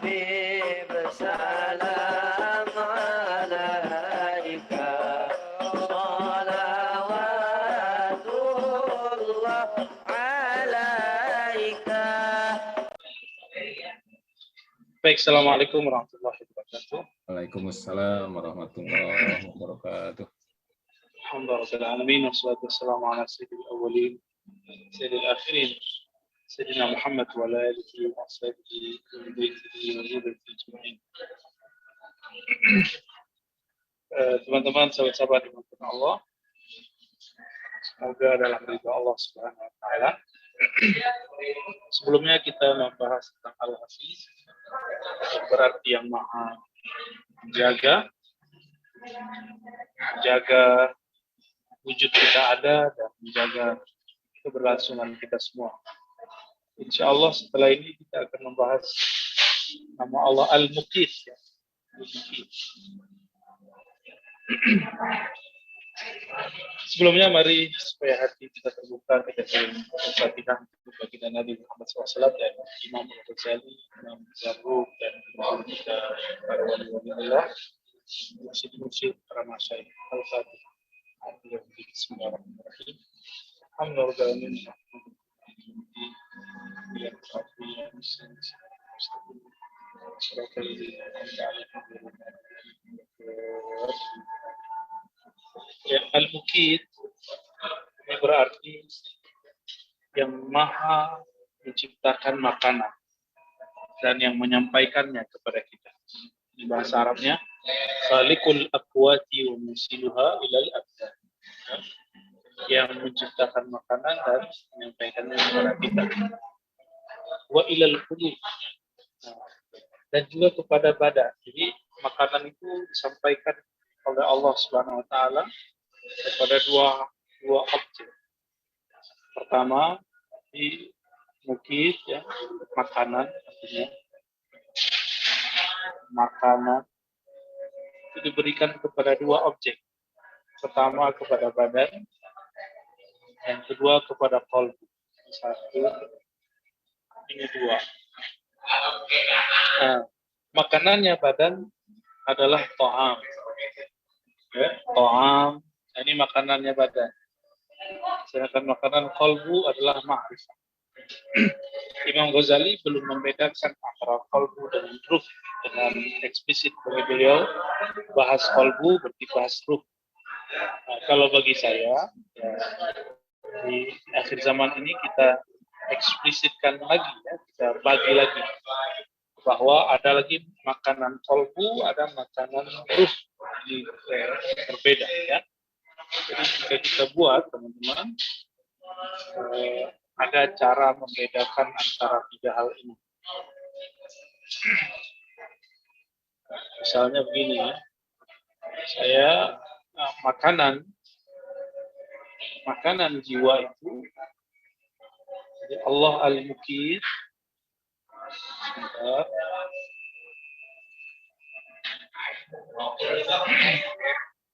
Habib salam alaika salawatullah alaika. Baik, assalamualaikum warahmatullahi wabarakatuh. Waalaikumsalam warahmatullahi wabarakatuh. Alhamdulillahirrahmanirrahim. Wassalatu wassalamu ala sayyidil awwalin sayyidil akhirin sayyidina Muhammad wa ala alihi wa sahbihi wa baitihi wa dzurriyyatihi ajma'in. Teman-teman, sahabat-sahabat dimanapun Allah, semoga dalam ridha Allah Subhanahu wa taala. Sebelumnya kita membahas tentang Al-Hafiz, berarti yang maha menjaga wujud kita ada dan menjaga keberlangsungan kita semua. Insya Allah setelah ini kita akan membahas nama Allah Al-Muqit. Ya. Sebelumnya mari supaya hati kita terbuka, kita sering Al-Fatihah untuk baginda Nabi Muhammad SAW dan Imam Al-Ghazali, Imam Zarruq dan kita para wali-wali Allah, mursyid-mursyid para masyayikh. Al-Fatihah. Bismillahirrahmanirrahim. Alhamdulillah. Ya, Al-Muqit ini berarti yang maha menciptakan makanan dan yang menyampaikannya kepada kita. Di bahasa Arabnya, Khaliqul aqwati wa musiluha ilal abdan. Yang menciptakan makanan dan menyampaikannya kepada kita. Wa ilal qulub. Dan juga kepada badan. Jadi makanan itu disampaikan oleh Allah Subhanahu wa taala kepada dua objek. Pertama di mukit, ya, makanan, artinya makanan itu diberikan kepada dua objek. Pertama kepada badan, yang kedua kepada qalbu. Satu, ini dua. Nah, makanannya badan adalah ta'am. Ya, ta'am, ini makanannya badan. Sedangkan makanan qalbu adalah ma'rifah. Imam Ghazali belum membedakan antara qalbu dengan ruh dengan eksplisit bagi beliau. Bahas qalbu berarti bahas ruh. Nah, kalau bagi saya, ya, di akhir zaman ini kita eksplisitkan lagi, ya, kita bagi lagi bahwa ada lagi makanan qalbu, ada makanan ruh, ini berbeda, ya. Jadi jika kita buat, teman-teman, ada cara membedakan antara tiga hal ini. Misalnya begini, ya, saya makanan jiwa itu, jadi Allah Al-Muqit.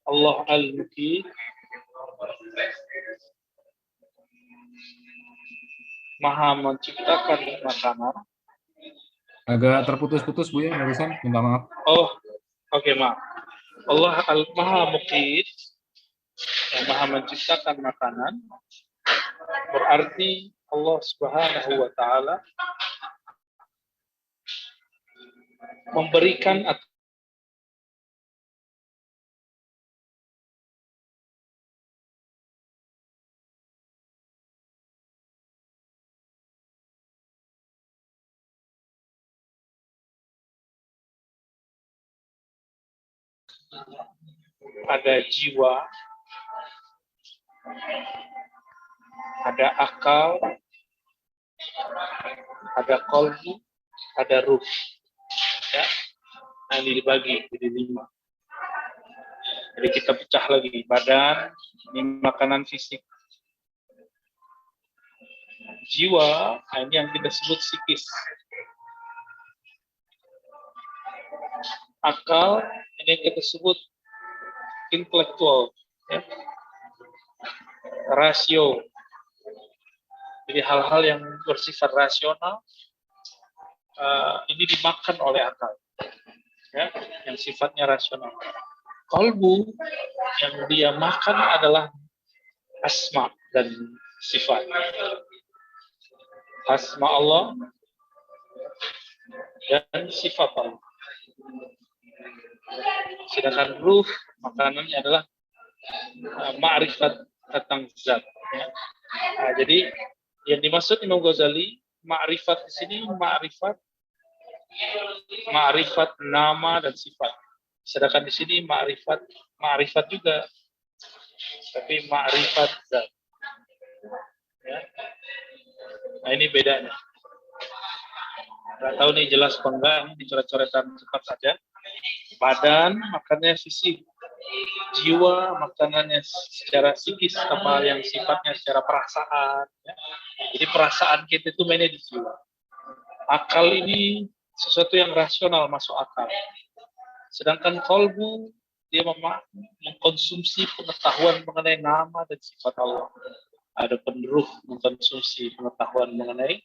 Allah Al-Muqit maha menciptakan makanan. Agak terputus-putus Bu ya barusan, minta maaf. Oh, oke, maaf. Allah Al-Maha Muqit, yang maha menciptakan makanan, berarti Allah Subhanahu wa taala memberikan ada jiwa, ada akal, ada qalbu, ada ruh. Ya, nah, ini dibagi jadi 5. Jadi kita pecah lagi, badan, ini makanan fisik. Jiwa, nah ini yang kita sebut psikis. Akal, ini yang kita sebut intelektual, ya. Rasio, jadi hal-hal yang bersifat rasional, ini dimakan oleh akal, ya, yang sifatnya rasional. Qalbu yang dia makan adalah asma dan sifat. Asma Allah dan sifat Allah. Sedangkan ruh makanannya adalah ma'rifat tentang zat. Ya. Nah, jadi yang dimaksud Imam Ghazali ma'rifat di sini ma'rifat nama dan sifat. Sedangkan di sini ma'rifat juga, tapi ma'rifat zat. Ya. Nah ini bedanya. Nggak tahu nih jelas apa enggak, ini dicoret-coretan cepat saja. Badan makannya fisik, jiwa makanannya secara psikis, apa yang sifatnya secara perasaan. Ya. Jadi perasaan kita itu mainnya di jiwa. Akal ini sesuatu yang rasional, masuk akal. Sedangkan kolbu dia mengkonsumsi pengetahuan mengenai nama dan sifat Allah. Ada penruh mengkonsumsi pengetahuan mengenai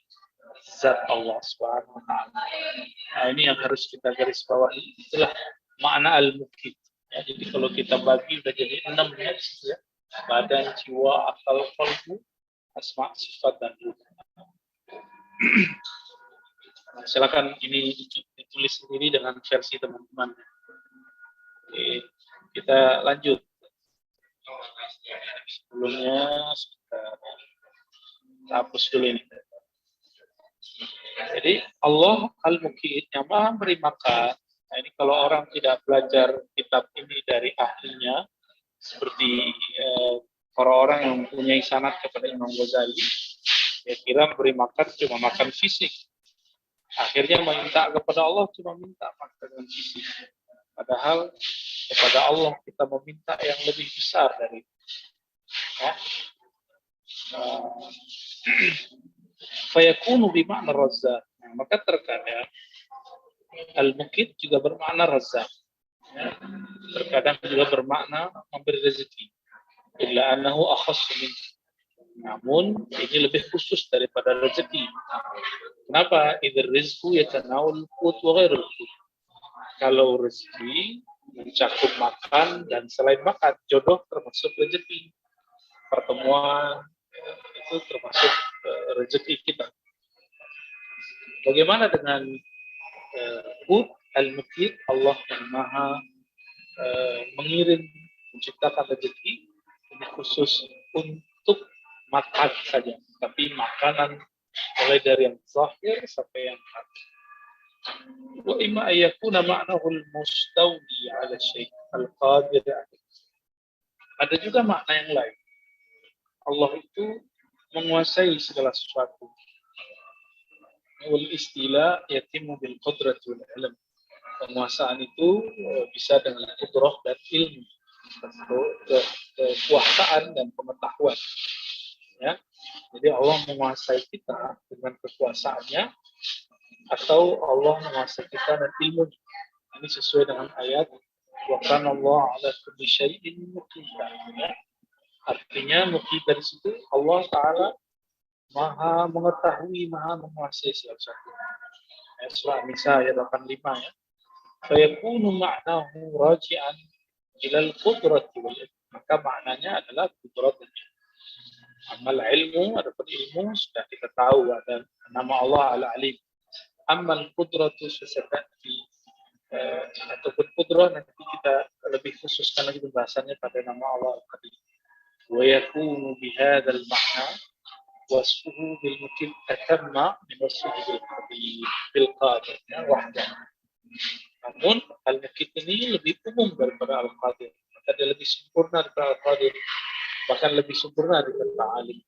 zat Allah Subhanahu wa taala. Nah, ini yang harus kita garis bawahi. Itulah makna al-mukid. Ya, jadi kalau kita bagi udah jadi 6 ya. Badan, jiwa, akal, qalbu, asma, sifat dan ruh. Nah, silakan ini ditulis sendiri dengan versi teman-teman. Oke, kita lanjut. Sebelumnya kita hapus dulu ini. Jadi Allah Al-Muqid yang maha memberi makan. Nah, ini kalau orang tidak belajar kitab ini dari ahlinya, seperti orang-orang yang mempunyai sanad kepada Imam Ghazali, ya kira memberi makan cuma makan fisik. Akhirnya meminta kepada Allah cuma minta makan fisik. Padahal kepada Allah kita meminta yang lebih besar dari ya. Fayakunu bimakna razzaq. Nah, maka terkadang al-mukid juga bermakna razzaq. Ya. Terkadang juga bermakna memberi rezeki. Illa annahu akhassu min. Namun ini lebih khusus daripada rezeki. Kenapa? Idzal rizqu yatanawal qut wa ghairul qut. Kalau rezeki mencakup makan dan selain makan, jodoh termasuk rezeki. Pertemuan itu termasuk rezeki kita. Bagaimana dengan Hud al-Mukid, Allah yang maha mengirim, menciptakan rezeki, ini khusus untuk makan saja. Tapi makanan mulai dari yang zahir sampai yang hati. Wa imma ayyakuna ma'nahu al-mustawli 'ala syai' al-qadir 'alaihi. Ada juga makna yang lain. Allah itu menguasai segala sesuatu. Wal istila yatimu bil qudrati wal ilm. Penguasaan itu bisa dengan qudrah dan ilmu, kekuasaan dan pengetahuan. Ya. Jadi Allah menguasai kita dengan kekuasaannya atau Allah menguasai kita dengan ilmu. Ini sesuai dengan ayat wa kana Allah 'ala kulli syai'in muqita. Ya. Artinya muqita dari situ Allah Ta'ala maha mengetahui, maha menguasai segala sesuatu. Surah Nisa ayat 85 ya. Fayakunu ma'nahu raji'an ilal qudrati wal ilm. Maka maknanya adalah qudrat dan ilmu. Amal ilmu, adapun ilmu sudah kita tahu ada nama Allah Al-Alim. Amal qudratu sesekati ataupun qudrah nanti kita lebih khususkan lagi pembahasannya pada nama Allah Al-Qadir. Wa yakunu bihadzal ma'na wasfuhu bil mukid atamma min wasfuhu bil qadir wahdah. Namun al-mukid ini lebih umum daripada al-qadir. Maka dia lebih sempurna daripada al-qadir, bahkan lebih sempurna daripada alim.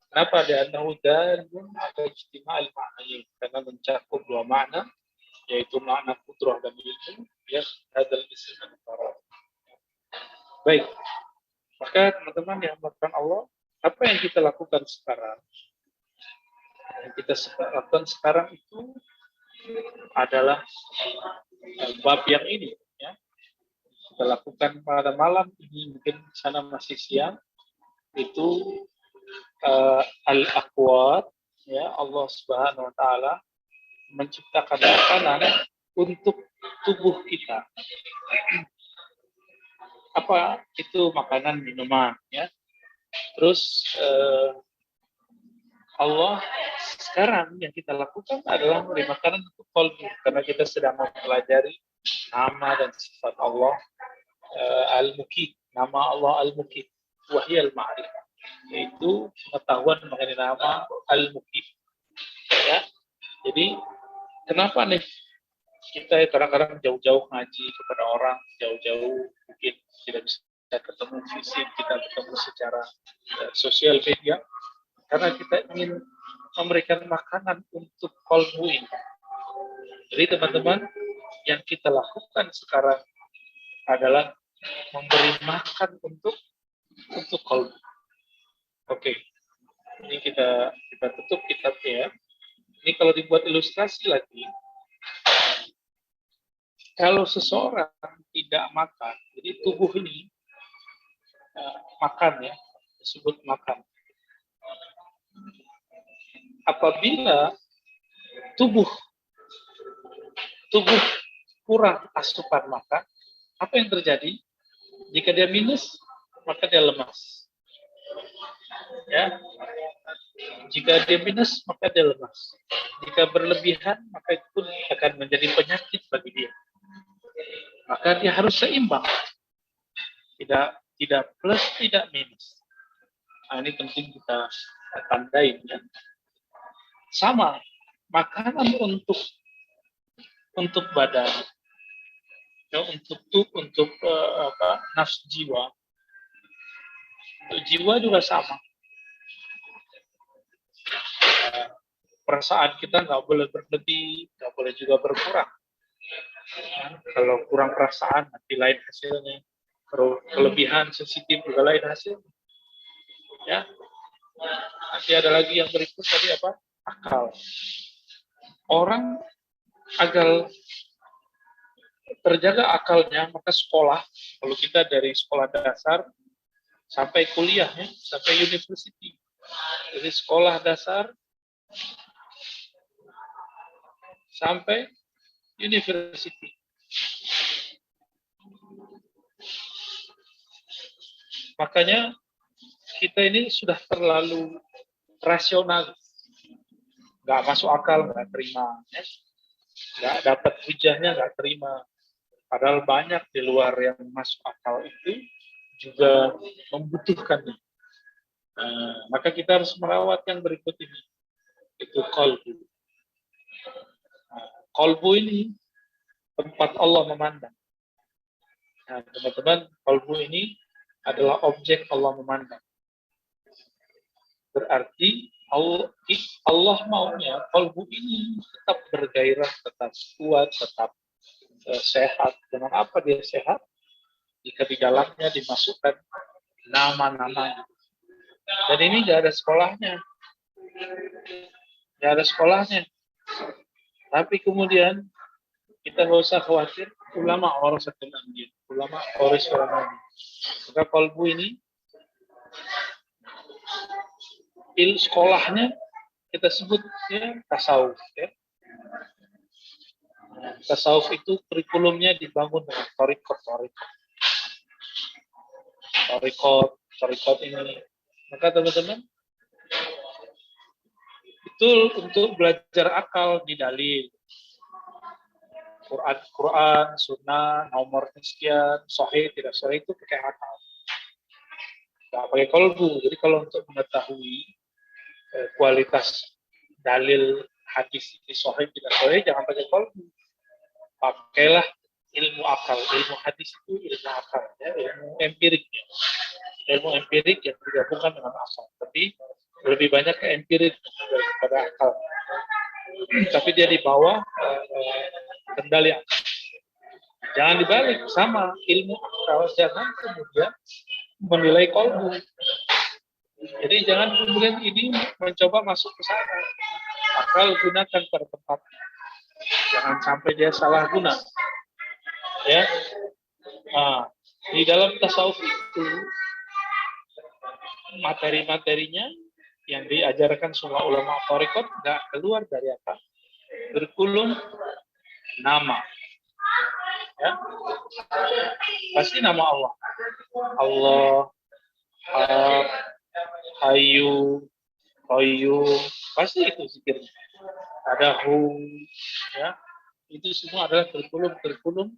Kenapa? Dia annahu dalun ala ijtima'il ma'nayn, karena mencakup dua makna, yaitu makna qudrah dan ilmu, ya hadzal ism antara. Baik. Maka teman-teman yang melakukan Allah, apa yang kita lakukan sekarang? Yang kita lakukan sekarang itu adalah bab yang ini, ya. Kita lakukan pada malam ini, mungkin di sana masih siang, itu al-aqwat, ya, Allah Subhanahu wa taala menciptakan makanan untuk tubuh kita. Apa itu makanan minuman ya. Terus Allah sekarang yang kita lakukan adalah memberi makanan untuk qalbi, karena kita sedang mempelajari nama dan sifat Allah Al-Muqit, nama Allah Al-Muqit, wahyal ma'rifah, yaitu pengetahuan mengenai nama Al-Muqit. Ya, jadi kenapa nih kita kadang-kadang jauh-jauh ngaji kepada orang, jauh-jauh mungkin tidak bisa ketemu fisik, kita ketemu secara sosial media, karena kita ingin memberikan makanan untuk qalbu ini. Jadi teman-teman, yang kita lakukan sekarang adalah memberi makan untuk qalbu. Oke, ini kita tutup kitabnya. Ini kalau dibuat ilustrasi lagi, kalau seseorang tidak makan, jadi tubuh ini makan ya, disebut makan. Apabila tubuh kurang asupan makan, apa yang terjadi? Jika dia minus, maka dia lemas. Ya, jika dia minus, maka dia lemas. Jika berlebihan, maka itu pun akan menjadi penyakit bagi dia. Maka dia harus seimbang, tidak plus, tidak minus. Nah, ini penting kita tandai. Ya. Sama, makanan untuk badan, ya, untuk nafsu jiwa. Untuk jiwa juga sama. Perasaan kita nggak boleh berlebih, nggak boleh juga berkurang. Ya, kalau kurang perasaan, nanti lain hasilnya. Kalau kelebihan sensitif juga lain hasilnya. Ya, nanti ada lagi yang berikut tadi apa? Akal. Orang agar terjaga akalnya, maka sekolah, kalau kita dari sekolah dasar sampai kuliah, ya, sampai university. Jadi sekolah dasar sampai university. Makanya kita ini sudah terlalu rasional, nggak masuk akal, nggak terima, ya. Nggak dapat hujahnya, nggak terima. Padahal banyak di luar yang masuk akal itu juga membutuhkannya. Maka kita harus merawat yang berikut ini, itu qalbu. Qalbu ini tempat Allah memandang. Nah, teman-teman, qalbu ini adalah objek Allah memandang. Berarti Allah maunya qalbu ini tetap bergairah, tetap kuat, tetap sehat. Dengan apa dia sehat? Jika di dalamnya dimasukkan nama-namanya. Dan ini nggak ada sekolahnya. Nggak ada sekolahnya. Tapi kemudian kita nggak usah khawatir, ulama warasatul anbiya, ulama waris para nabi. Maka qalbu ini sekolahnya kita sebut ya tasawuf, ya. Tasawuf itu kurikulumnya dibangun dengan torikot ini. Maka teman-teman, betul untuk belajar akal di dalil. Quran, sunnah, nomor sekian, sahih, tidak sahih itu pakai akal. Nggak pakai qalbu. Jadi kalau untuk mengetahui kualitas dalil hadis ini sahih, tidak sahih, jangan pakai qalbu. Pakailah ilmu akal. Ilmu hadis itu ilmu akal, ya, ilmu empirik. Ya. Ilmu empirik yang digabungkan dengan akal. Tapi lebih banyak ke empirik daripada akal. Tapi dia di bawah kendali akal. Jangan dibalik, sama ilmu akal, jangan kemudian menilai qalbu. Jadi jangan kemudian ini mencoba masuk ke sana. Akal gunakan pada tempat. Jangan sampai dia salah guna. Ya. Nah, di dalam tasawuf itu materi-materinya yang diajarkan semua ulama thariqat nggak keluar dari apa? kurikulum nama. Ya. Pasti nama Allah. Allah, Ahad, Hayyu, Qayyum, pasti itu zikirnya. Ada Hu, ya. Itu semua adalah kurikulum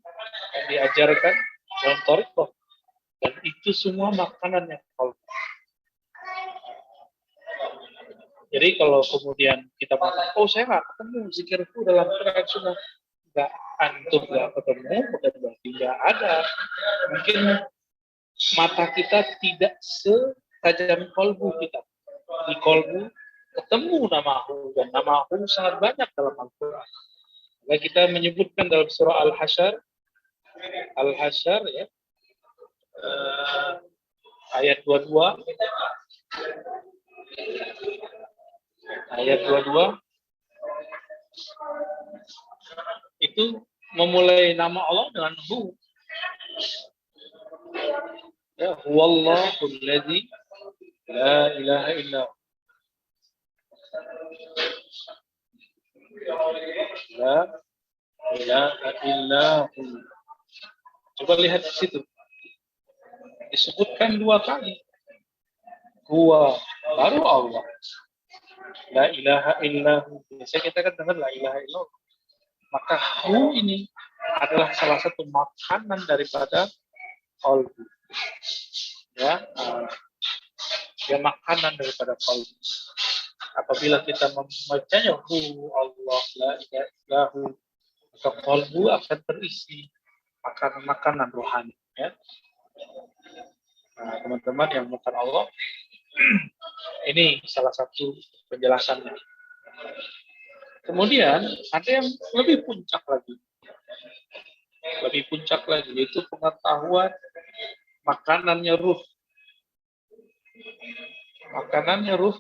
yang diajarkan dalam thariqah. Dan itu semua makanan yang halal. Jadi kalau kemudian kita mengatakan, oh saya nggak ketemu zikirku dalam Quran Sunnah, nggak, antum nggak ketemu, bukan berarti nggak ada. Mungkin mata kita tidak setajam kolbu kita. Di kolbu ketemu namahu, dan namahu sangat banyak dalam Al-Quran. Nah, kita menyebutkan dalam surah Al-Hasyr ya, ayat 22, itu memulai nama Allah dengan Hu. Ya, huwallahul ladzi la ilaha illa hu. La ilaha illa hu. Coba lihat di situ. Disebutkan 2 kali. Huwa, baru Allah. La ilaha illa hu. Biasanya kita kan dengar la ilaha illa hu. Maka hu ini adalah salah satu makanan daripada qalbu. Ya, ya makanan daripada qalbu. Apabila kita membacanya hu Allah la ilaha illa hu, maka qalbu akan terisi makanan-makanan rohani. Ya. Nah, teman-teman yang bukan Allah, ini salah satu penjelasannya. Kemudian ada yang lebih puncak lagi, yaitu pengetahuan makanannya ruh. Makanannya ruh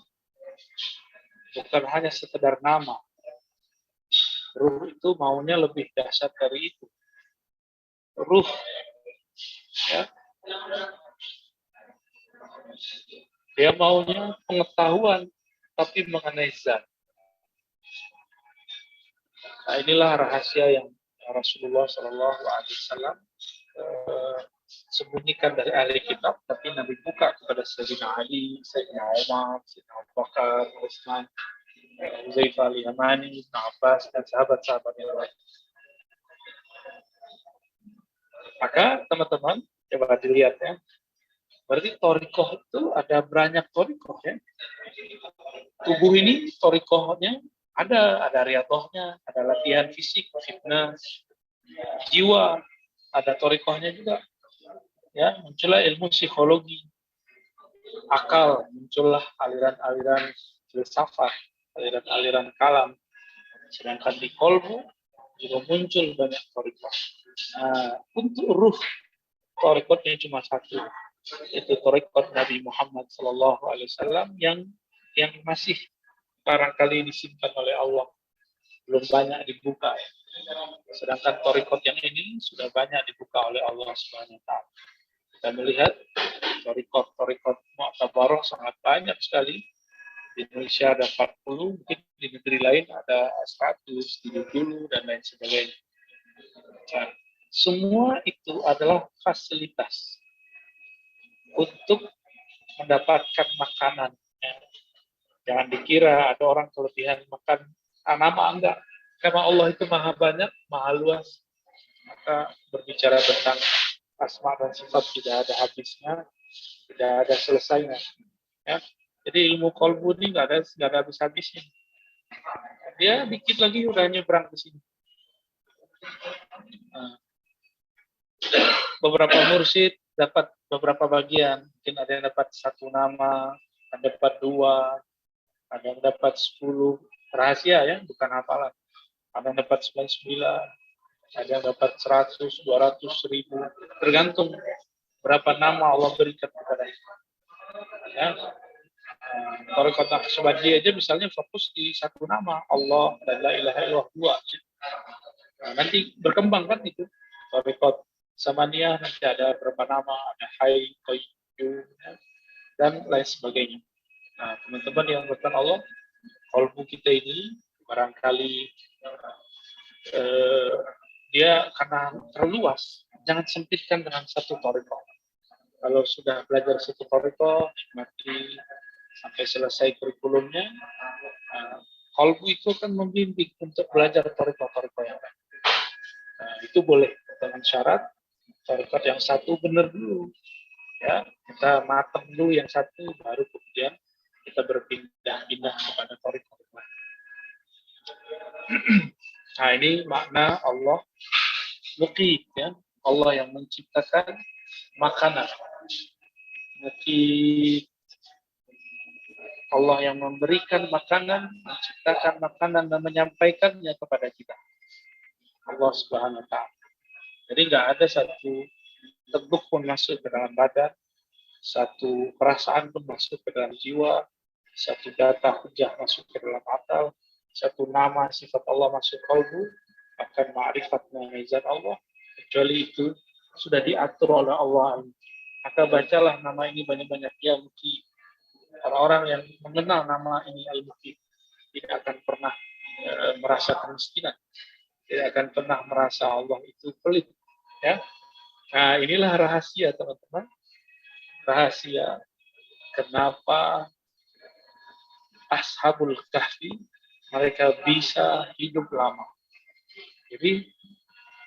bukan hanya sekedar nama. Ruh itu maunya lebih dahsyat dari itu. Ruh, ya, dia maunya pengetahuan, tapi mengenai zat. Nah, inilah rahasia yang Rasulullah SAW sembunyikan dari ahli kitab, tapi Nabi buka kepada Sayyidina Ali, Sayyidina Umar, Sayyidina Abu Bakar, Utsman, Huzaifah al-Yamani, Ibn Abbas, dan sahabat-sahabat yang lain. Maka teman-teman, coba dilihat ya. Berarti thariqah itu ada banyak thariqah ya. Tubuh ini thariqahnya ada riyadhahnya, ada latihan fisik, fitness. Jiwa ada thariqahnya juga. Ya, muncullah ilmu psikologi. Akal, muncullah aliran-aliran filsafat, aliran-aliran kalam. Sedangkan di qalbu juga muncul banyak thariqah. Nah, untuk ruh thariqahnya cuma satu, itu thariqah Nabi Muhammad SAW yang masih barangkali disimpan oleh Allah, belum banyak dibuka. Sedangkan thariqah yang ini sudah banyak dibuka oleh Allah Subhanahu wa taala. Kita melihat thariqah Mu'tabarah sangat banyak sekali. Di Indonesia ada 40, mungkin di negeri lain ada 100, 70, dan lain sebagainya. Nah, semua itu adalah fasilitas untuk mendapatkan makanan. Jangan dikira ada orang kelebihan makan nama, enggak. Karena Allah itu maha banyak, maha luas. Maka berbicara tentang asma dan sifat tidak ada habisnya, tidak ada selesainya. Ya. Jadi ilmu qalbu ini nggak ada habis-habisnya. Dia dikit lagi udah nyebrang ke sini. Nah, beberapa mursyid dapat beberapa bagian. Mungkin ada yang dapat 1 nama, ada yang dapat 2, ada yang dapat 10. Rahasia ya, bukan hafalan. Ada yang dapat 99, ada yang dapat 100, 200, 1000. Tergantung berapa nama Allah berikan kepadanya. Ya. Kalau kota Subhadi aja misalnya fokus di 1 nama, Allah dan la ilaha illallah 2. Nah, nanti berkembang kan itu. Thariqat Samaniyah nanti ada berapa nama, ada Hayy, Qayyum, dan lain sebagainya. Nah, teman-teman yang berkenan Allah, qalbu kita ini barangkali Dia karena terlalu luas, jangan sempitkan dengan satu thariqah. Kalau sudah belajar satu thariqah, nikmati sampai selesai kurikulumnya. Qalbu itu akan membimbing untuk belajar thariqah-thariqah yang lain. Itu boleh dengan syarat thariqah yang satu benar dulu. Ya, kita matang dulu yang satu, baru kemudian kita berpindah-pindah kepada thariqah yang lain. Nah, ini makna Allah muqit, ya. Allah yang menciptakan makanan. Muqit. Allah yang memberikan makanan, menciptakan makanan dan menyampaikannya kepada kita. Allah Subhanahu wa taala. Jadi nggak ada satu tebuk pun masuk ke dalam badan, satu perasaan pun masuk ke dalam jiwa, satu data hujah masuk ke dalam akal, satu nama sifat Allah masuk kalbu, akan ma'rifat mengenai Allah, kecuali itu sudah diatur oleh Allah. Maka bacalah nama ini banyak-banyak, ya Muqit. Orang-orang yang mengenal nama ini Al-Muqit tidak akan pernah merasa kemiskinan, tidak akan pernah merasa Allah itu pelit. Ya, nah inilah rahasia teman-teman, rahasia kenapa Ashabul Kahfi mereka bisa hidup lama. Jadi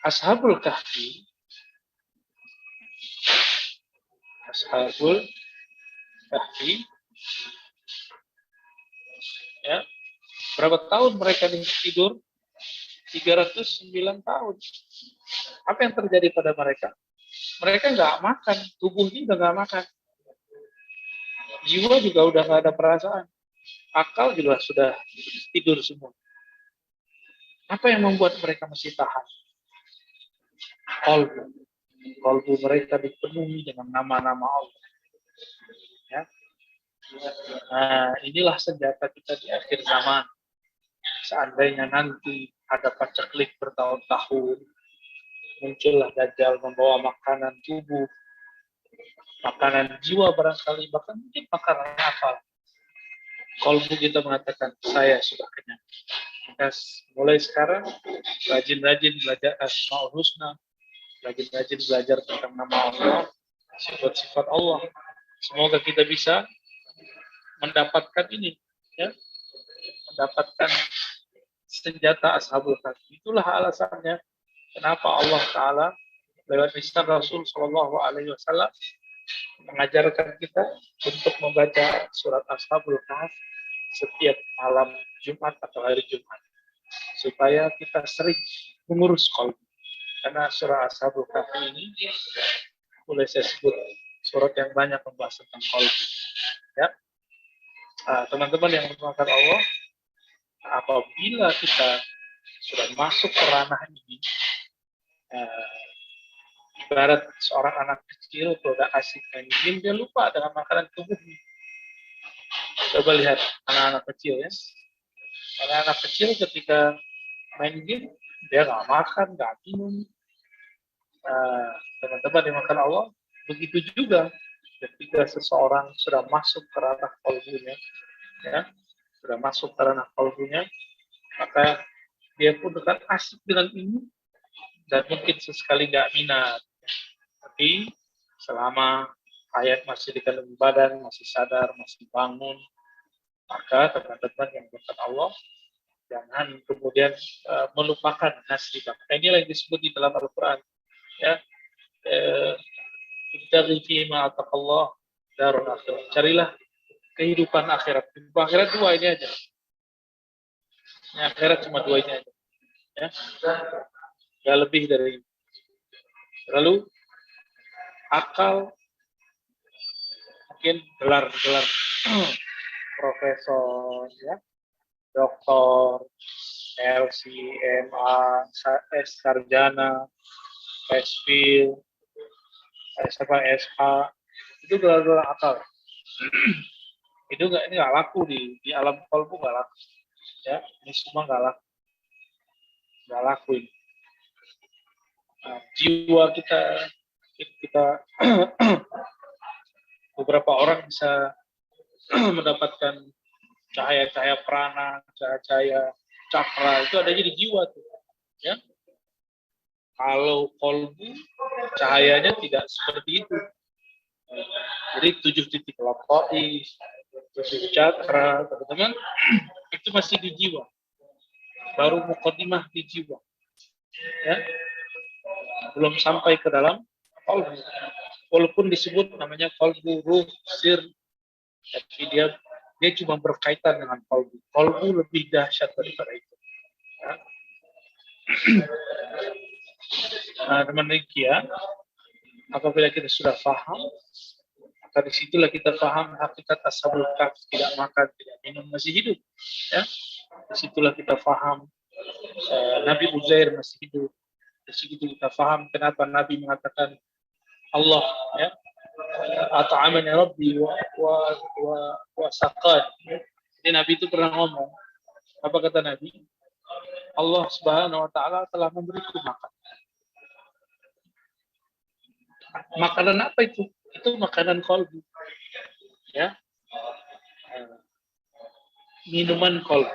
Ashabul Kahfi, ya, berapa tahun mereka tidur? 309 tahun. Apa yang terjadi pada mereka? Mereka nggak makan, tubuhnya udah nggak makan, jiwa juga udah nggak ada perasaan, akal juga sudah tidur semua. Apa yang membuat mereka masih tahan? Qalbu mereka dipenuhi dengan nama-nama Allah. Ya. Nah, inilah senjata kita di akhir zaman. Seandainya nanti ada paceklik bertahun-tahun, muncullah Dajjal membawa makanan tubuh, makanan jiwa barangkali, bahkan mungkin makanan akal. Qalbu kita mengatakan, saya sudah kenyang. Maka mulai sekarang, rajin-rajin belajar Asmaul Husna, rajin-rajin belajar tentang nama Allah, sifat-sifat Allah. Semoga kita bisa mendapatkan ini, ya, mendapatkan senjata Ashabul Kahfi. Itulah alasannya kenapa Allah Ta'ala lewat lisan Rasul Shallallahu Alaihi Wasallam mengajarkan kita untuk membaca surat Ashabul Kahfi setiap malam Jumat atau hari Jumat, supaya kita sering mengurus qalbu. Karena surah Ashabul Kahfi ini boleh saya sebut surat yang banyak membahas tentang qalbu. Ya, teman-teman yang dimakan Allah, apabila kita sudah masuk ke ranah ini, ibarat seorang anak kecil kalau udah asik main game, dia lupa dengan makanan tubuhnya. Coba lihat anak-anak kecil, ya. Anak-anak kecil ketika main game, dia nggak makan, nggak minum. Teman-teman dimakan Allah, begitu juga ketika seseorang sudah masuk ke ranah qalbunya, ya, sudah masuk ke ranah qalbunya, maka dia pun akan asik dengan ini dan mungkin sesekali nggak minat. Tapi selama hayat masih di dalam badan, masih sadar, masih bangun, maka teman-teman yang berkat Allah, jangan kemudian melupakan nasibah. Inilah yang disebut di dalam Al-Quran. Ya, ibtaghi fima ataqallah darul akhirat. Carilah kehidupan akhirat. Kehidupan akhirat dua ini aja. Ini akhirat cuma dua ini aja. Ya, nggak lebih dari ini. Lalu akal, mungkin gelar-gelar profesor, ya, doktor, LC, MA, S sarjana, SPhil, SH, itu gelar-gelar akal. Itu ini nggak laku di alam qalbu, nggak laku. Ya, ini semua nggak laku ini. Nah, jiwa kita beberapa orang bisa mendapatkan cahaya-cahaya prana, cahaya cakra itu adanya di jiwa tuh, ya. Kalau kolbu cahayanya tidak seperti itu. Jadi 7 titik lokoi, 7 cakra, teman-teman, itu masih di jiwa. Baru mukadimah di jiwa. Ya. Belum sampai ke dalam kolbu. Walaupun disebut namanya kolbu, ruh, sir, tapi dia cuma berkaitan dengan kolbu. Kolbu lebih dahsyat daripada itu. Ya. Nah, teman ya, apabila kita sudah paham, maka disitulah kita paham hakikat ashabul kahf, tidak makan, tidak minum, masih hidup. Ya. Disitulah kita paham Nabi Uzair masih hidup. Disitu kita paham kenapa Nabi mengatakan Allah, ya, at'amani Rabbi wa saqan. Jadi Nabi itu pernah ngomong, apa kata Nabi? Allah Subhanahu wa taala telah memberiku makan. Makanan apa itu? Itu makanan kolbu. Ya. Minuman kolbu.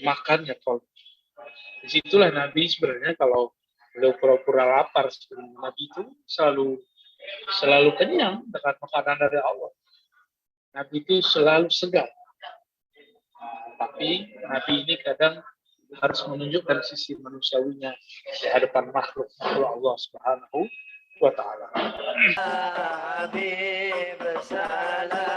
Makannya kolbu. Disitulah Nabi sebenarnya kalau beliau pura-pura lapar sebelum Nabi itu selalu kenyang dengan makanan dari Allah. Nabi itu selalu segar. Tapi Nabi ini kadang harus menunjukkan sisi manusiawinya di hadapan makhluk Allah Subhanahu wa taala. Habib salam